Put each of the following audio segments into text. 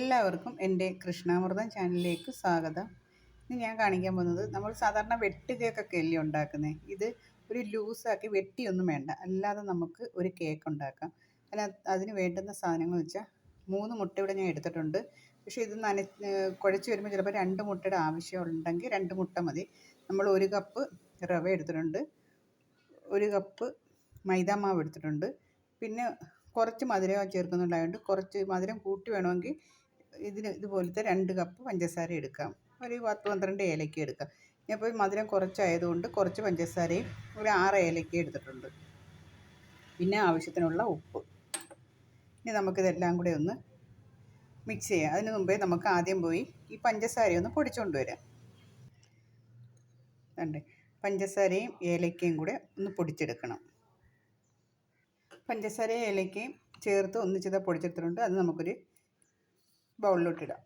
എല്ലാവർക്കും എൻ്റെ കൃഷ്ണാമൃതം ചാനലിലേക്ക് സ്വാഗതം. ഇന്ന് ഞാൻ കാണിക്കാൻ പോകുന്നത് നമ്മൾ സാധാരണ വെട്ട് കേക്കൊക്കെ അല്ലേ ഉണ്ടാക്കുന്നത്. ഇത് ഒരു ലൂസാക്കി വെട്ടിയൊന്നും വേണ്ട, അല്ലാതെ നമുക്ക് ഒരു കേക്ക് ഉണ്ടാക്കാം. അതിന് വേണ്ടുന്ന സാധനങ്ങൾ വെച്ചാൽ 3 മുട്ട ഇവിടെ ഞാൻ എടുത്തിട്ടുണ്ട്. പക്ഷേ ഇത് കുഴച്ച് വരുമ്പോൾ ചിലപ്പോൾ 2 മുട്ടയുടെ ആവശ്യമുണ്ടെങ്കിൽ 2 മുട്ട മതി. നമ്മൾ 1 കപ്പ് റവ എടുത്തിട്ടുണ്ട്, 1 കപ്പ് മൈദാമാവ് എടുത്തിട്ടുണ്ട്. പിന്നെ കുറച്ച് മധുരം ചേർക്കുന്നുണ്ടായതുകൊണ്ട് കുറച്ച് മധുരം കൂട്ടി വേണമെങ്കിൽ ഇതുപോലത്തെ 2 കപ്പ് പഞ്ചസാര എടുക്കാം. ഒരു 10-12 ഏലക്ക എടുക്കാം. ഞാനിപ്പോൾ മധുരം കുറച്ചായതുകൊണ്ട് കുറച്ച് പഞ്ചസാരയും ഒരു 6 ഏലക്ക എടുത്തിട്ടുണ്ട്. പിന്നെ ആവശ്യത്തിനുള്ള ഉപ്പ്. ഇനി നമുക്കിതെല്ലാം കൂടെ ഒന്ന് മിക്സ് ചെയ്യാം. അതിന് മുമ്പേ നമുക്ക് ആദ്യം പോയി ഈ പഞ്ചസാരയൊന്ന് പൊടിച്ചുകൊണ്ട് വരാം. കണ്ടേ, പഞ്ചസാരയും ഏലക്കയും കൂടെ ഒന്ന് പൊടിച്ചെടുക്കണം. പഞ്ചസാരയും ഏലക്കയും ചേർത്ത് ഒന്നിച്ചത് പൊടിച്ചെടുത്തിട്ടുണ്ട്. അത് നമുക്കൊരു ബൗളിലോട്ടിടാം.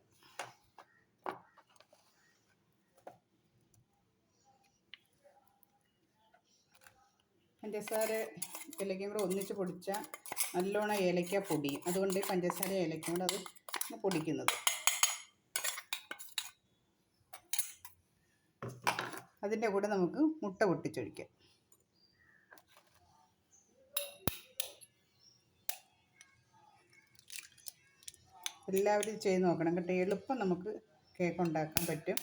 പഞ്ചസാര ഏലക്കയും കൂടെ ഒന്നിച്ച് പൊടിച്ചാൽ നല്ലോണം ഏലക്ക പൊടിയും. അതുകൊണ്ട് പഞ്ചസാര ഏലക്കയും കൂടെ അത് പൊടിക്കുന്നത്. അതിൻ്റെ കൂടെ നമുക്ക് മുട്ട പൊട്ടിച്ചൊഴിക്കാം. എല്ലാവരും ചെയ്ത് നോക്കണം കേട്ടോ. എളുപ്പം നമുക്ക് കേക്ക് ഉണ്ടാക്കാൻ പറ്റും.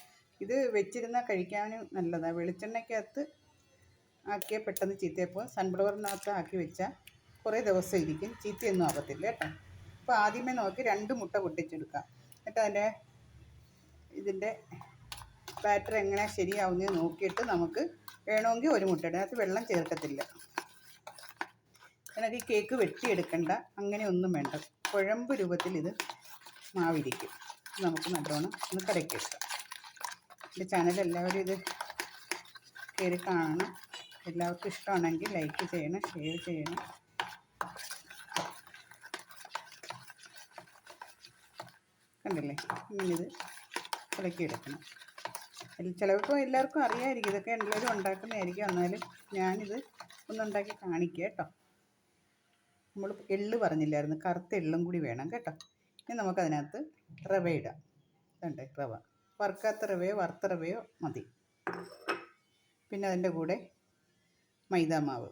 ഇത് വെച്ചിരുന്നാൽ കഴിക്കാനും നല്ലതാണ്. വെളിച്ചെണ്ണയ്ക്കകത്ത് ആക്കിയാൽ പെട്ടെന്ന് ചീത്തയപ്പോൾ സൺഫ്ലവറിനകത്ത് ആക്കി വെച്ചാൽ കുറേ ദിവസം ഇരിക്കും, ചീത്തയൊന്നും ആകത്തില്ല കേട്ടോ. അപ്പോൾ ആദ്യമേ നമുക്ക് 2 മുട്ട പൊട്ടിച്ചെടുക്കാം. എന്നിട്ട് ഇതിൻ്റെ ബാറ്റർ എങ്ങനെ ശരിയാവുന്നത് നോക്കിയിട്ട് നമുക്ക് വേണമെങ്കിൽ 1 മുട്ട ഇടാം. അതിനകത്ത് വെള്ളം ചേർക്കത്തില്ല. എനിക്ക് കേക്ക് വെട്ടിയെടുക്കണ്ട, അങ്ങനെയൊന്നും വേണ്ട. കുഴമ്പ് രൂപത്തിൽ ഇത് മാവിരിക്കും. നമുക്ക് നല്ലോണം ഒന്ന് കലക്കിയെടുക്കാം. എൻ്റെ ചാനൽ എല്ലാവരും ഇത് കയറി കാണണം. എല്ലാവർക്കും ഇഷ്ടമാണെങ്കിൽ ലൈക്ക് ചെയ്യണം, ഷെയർ ചെയ്യണം. കണ്ടില്ലേ, ഇങ്ങനെ ഇത് കലക്കിയെടുക്കണം. ചിലപ്പോൾ എല്ലാവർക്കും അറിയാമായിരിക്കും, ഇതൊക്കെ എല്ലാവരും ഉണ്ടാക്കുന്നതായിരിക്കും. എന്നാലും ഞാനിത് ഒന്നുണ്ടാക്കി കാണിക്കുക കേട്ടോ. നമ്മൾ എള്ള് പറഞ്ഞില്ലായിരുന്നു, കറുത്ത എള്ളും കൂടി വേണം കേട്ടോ. ഇനി നമുക്കതിനകത്ത് റവ ഇടാം. കണ്ടേ, റവ വറുക്കാത്ത റവയോ വറുത്ത റവയോ മതി. പിന്നെ അതിൻ്റെ കൂടെ മൈദാമാവ്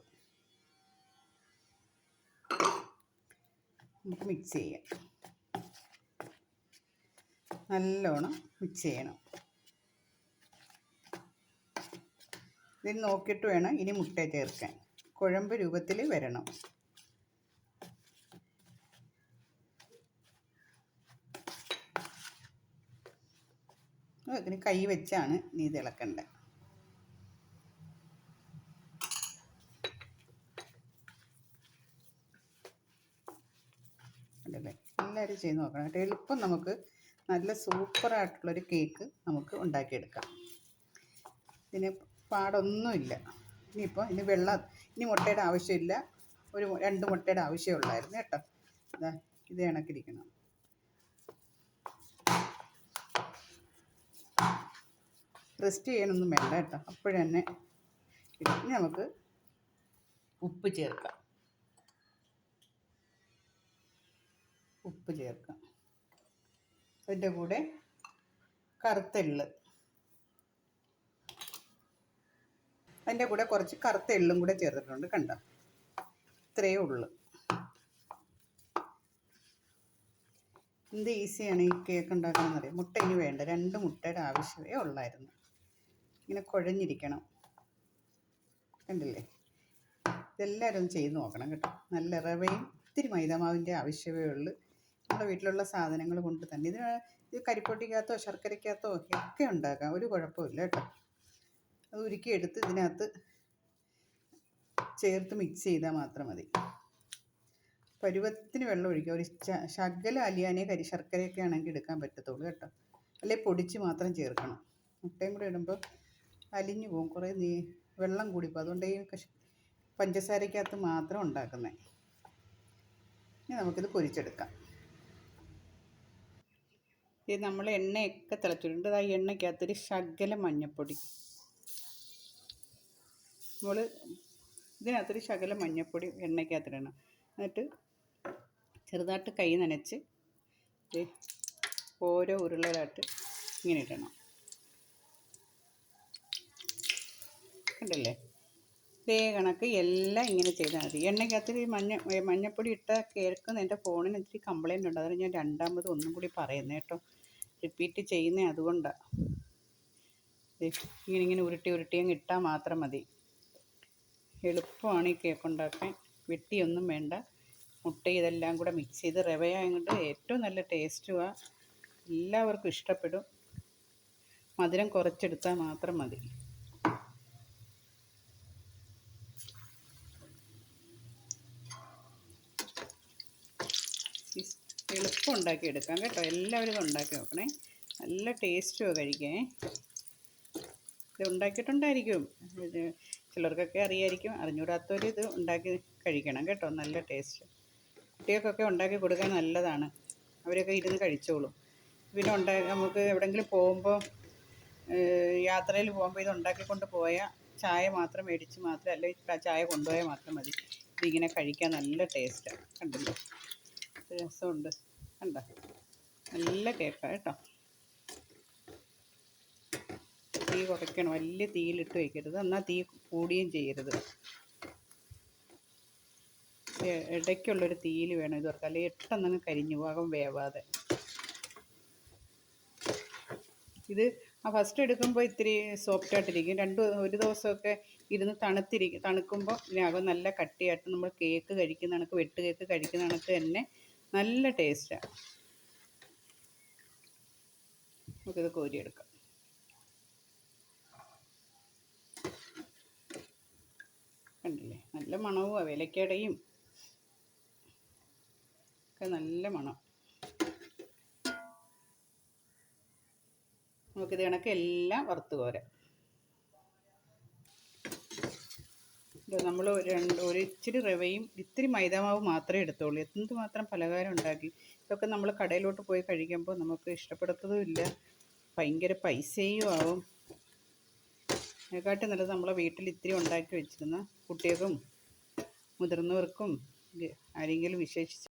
നമുക്ക് മിക്സ് ചെയ്യാം. നല്ലോണം മിക്സ് ചെയ്യണം. ഇതിന് നോക്കിയിട്ട് വേണം ഇനി മുട്ട ചേർക്കാൻ. കുഴമ്പ് രൂപത്തിൽ വരണം. ഇതിന് കൈ വെച്ചാണ് നീ ഇത് ഇളക്കേണ്ടത്. അല്ലേ, എല്ലാവരും ചെയ്ത് നോക്കണം കേട്ടോ. എളുപ്പം നമുക്ക് നല്ല സൂപ്പറായിട്ടുള്ളൊരു കേക്ക് നമുക്ക് ഉണ്ടാക്കിയെടുക്കാം. ഇതിന് പാടൊന്നുമില്ല. ഇനിയിപ്പോൾ ഇനി മുട്ടയുടെ ആവശ്യമില്ല. ഒരു 2 മുട്ടയുടെ ആവശ്യമുള്ളായിരുന്നു കേട്ടോ. ഇത് കണക്കിരിക്കണം. റെസ്റ്റ് ചെയ്യാനൊന്നും വേണ്ട കേട്ടോ, അപ്പോഴന്നെ ഇനി നമുക്ക് ഉപ്പ് ചേർക്കാം. അതിൻ്റെ കൂടെ കറുത്ത എള്ള്, അതിൻ്റെ കൂടെ കുറച്ച് കറുത്ത എള്ളും കൂടെ ചേർത്തിട്ടുണ്ട്. കണ്ടോ, ഇത്രയേ ഉള്ളൂ. എന്ത് ഈസിയാണ് ഈ കേക്ക് ഉണ്ടാക്കണമെന്ന് അറിയാം. മുട്ട ഇനി വേണ്ട, 2 മുട്ടയുടെ ആവശ്യമേ ഉള്ളായിരുന്നു. ഇങ്ങനെ കുഴഞ്ഞിരിക്കണം. കണ്ടില്ലേ, ഇതെല്ലാവരും ഒന്ന് ചെയ്ത് നോക്കണം കേട്ടോ. നല്ല റവയും ഇത്തിരി മൈദാമാവിൻ്റെ ആവശ്യമേ ഉള്ളൂ. നമ്മുടെ വീട്ടിലുള്ള സാധനങ്ങൾ കൊണ്ട് തന്നെ ഇത് കരിപ്പൊട്ടിക്കകത്തോ ശർക്കരയ്ക്കകത്തോ ഒക്കെ ഉണ്ടാക്കാം, ഒരു കുഴപ്പമില്ല കേട്ടോ. അത് ഉരുക്കിയെടുത്ത് ഇതിനകത്ത് ചേർത്ത് മിക്സ് ചെയ്താൽ മാത്രം മതി. പരുവത്തിന് വെള്ളം ഒഴിക്കുക. ഒരു ശകലം അലിയാനേ ശർക്കരയൊക്കെ ആണെങ്കിൽ എടുക്കാൻ പറ്റത്തുള്ളൂ കേട്ടോ. അല്ലെങ്കിൽ പൊടിച്ച് മാത്രം ചേർക്കണം. മുട്ടയും കൂടെ ഇടുമ്പോൾ അലിഞ്ഞു പോകും, കുറേ വെള്ളം കൂടിപ്പോൾ. അതുകൊണ്ട് ഈ പഞ്ചസാരയ്ക്കകത്ത് മാത്രം ഉണ്ടാക്കുന്നത്. ഇനി നമുക്കിത് പൊരിച്ചെടുക്കാം. ഇത് നമ്മൾ എണ്ണയൊക്കെ തിളച്ചിട്ടുണ്ട്. ആ എണ്ണയ്ക്കകത്തൊരു ശകലം മഞ്ഞൾപ്പൊടി, നമ്മൾ ഇതിനകത്തൊരു ശകലം മഞ്ഞൾപ്പൊടി എണ്ണയ്ക്കകത്തിടണം. എന്നിട്ട് ചെറുതായിട്ട് കൈ നനച്ച് ഓരോ ഉരുളകളായിട്ട് ഇങ്ങനെ ഇടണം. കണ്ടില്ലേ? ഇതേ കണക്ക് എല്ലാം ഇങ്ങനെ ചെയ്താൽ മതി. എണ്ണയ്ക്കകത്ത് മഞ്ഞപ്പൊടി ഇട്ട കേൾക്കുന്ന എൻ്റെ ഫോണിന് ഇത്തിരി കംപ്ലൈൻറ്റ് ഉണ്ട്. അതാണ് ഞാൻ രണ്ടാമത് ഒന്നും കൂടി പറയുന്നത് കേട്ടോ. റിപ്പീറ്റ് ചെയ്യുന്നത് അതുകൊണ്ടാണ്. ഇങ്ങനെ ഉരുട്ടി അങ്ങ് ഇട്ടാൽ മാത്രം മതി. എളുപ്പമാണ് ഈ കേക്ക് ഉണ്ടാക്കാൻ. വെട്ടിയൊന്നും വേണ്ട. മുട്ട ഇതെല്ലാം കൂടെ മിക്സ് ചെയ്ത് റവയായതുകൊണ്ട് ഏറ്റവും നല്ല ടേസ്റ്റുമാണ്. എല്ലാവർക്കും ഇഷ്ടപ്പെടും. മധുരം കുറച്ചെടുത്താൽ മാത്രം മതി. എളുപ്പം ഉണ്ടാക്കിയെടുക്കാം കേട്ടോ. എല്ലാവരും ഇത് ഉണ്ടാക്കി നോക്കണേ. നല്ല ടേസ്റ്റുമാണ് കഴിക്കാൻ. ഇത് ഉണ്ടാക്കിയിട്ടുണ്ടായിരിക്കും, ചിലർക്കൊക്കെ അറിയായിരിക്കും. അറിഞ്ഞൂടാത്തവർ ഇത് ഉണ്ടാക്കി കഴിക്കണം കേട്ടോ. നല്ല ടേസ്റ്റ്. കുട്ടികൾക്കൊക്കെ ഉണ്ടാക്കി കൊടുക്കാൻ നല്ലതാണ്. അവരൊക്കെ ഇരുന്ന് കഴിച്ചോളും. പിന്നെ നമുക്ക് എവിടെയെങ്കിലും പോകുമ്പോൾ, യാത്രയിൽ പോകുമ്പോൾ ഇത് ഉണ്ടാക്കിക്കൊണ്ട് പോയാൽ ചായ മാത്രം മേടിച്ച് മാത്രം, അല്ലെങ്കിൽ ചായ കൊണ്ടുപോയാൽ മാത്രം മതി. ഇതിങ്ങനെ കഴിക്കാൻ നല്ല ടേസ്റ്റാണ്. കണ്ടില്ലേ? രസമുണ്ട്. കണ്ടോ? നല്ല കേക്കാണ് കേട്ടോ. തീ കുറയ്ക്കണം. വലിയ തീയിലിട്ട് വയ്ക്കരുത്, എന്നാൽ തീ കൂടുകയും ചെയ്യരുത്. ഇടയ്ക്കുള്ളൊരു തീയിൽ വേണം ഇത് വറുക്കാൻ, അല്ലെങ്കിൽ പെട്ടെന്നങ്ങ് കരിഞ്ഞു പോകും വേവാതെ. ഇത് ഫസ്റ്റ് എടുക്കുമ്പോൾ ഇത്തിരി സോഫ്റ്റായിട്ടിരിക്കും. ഒരു ദിവസമൊക്കെ ഇരുന്ന് തണുക്കുമ്പോൾ ഇതിനകം നല്ല കട്ടിയായിട്ട് നമ്മൾ കേക്ക് കഴിക്കുന്ന കണക്ക്, വെട്ട് കേക്ക് കഴിക്കുന്ന കണക്ക് തന്നെ നല്ല ടേസ്റ്റാണ്. നമുക്കിത് കോരിയെടുക്കാം. കണ്ടില്ലേ? നല്ല മണവുമാണ്. വിലക്കടയും ഒക്കെ നല്ല മണം. നമുക്കിത് കണക്ക് എല്ലാം വറുത്ത് കോരാം. നമ്മൾ ഒരു ഇച്ചിരി റവയും ഇത്തിരി മൈദാമാവ് മാത്രമേ എടുത്തുള്ളൂ. എന്തുമാത്രം പലഹാരം ഉണ്ടാക്കി. ഇതൊക്കെ നമ്മൾ കടയിലോട്ട് പോയി കഴിക്കുമ്പോൾ നമുക്ക് ഇഷ്ടപ്പെടത്തതുമില്ല, ഭയങ്കര പൈസയും ആവും. അതിനെക്കാട്ടും നല്ലത് നമ്മളെ വീട്ടിൽ ഇത്തിരി ഉണ്ടാക്കി വെച്ചിരുന്ന കുട്ടികൾക്കും മുതിർന്നവർക്കും ആരെങ്കിലും വിശേഷിച്ച്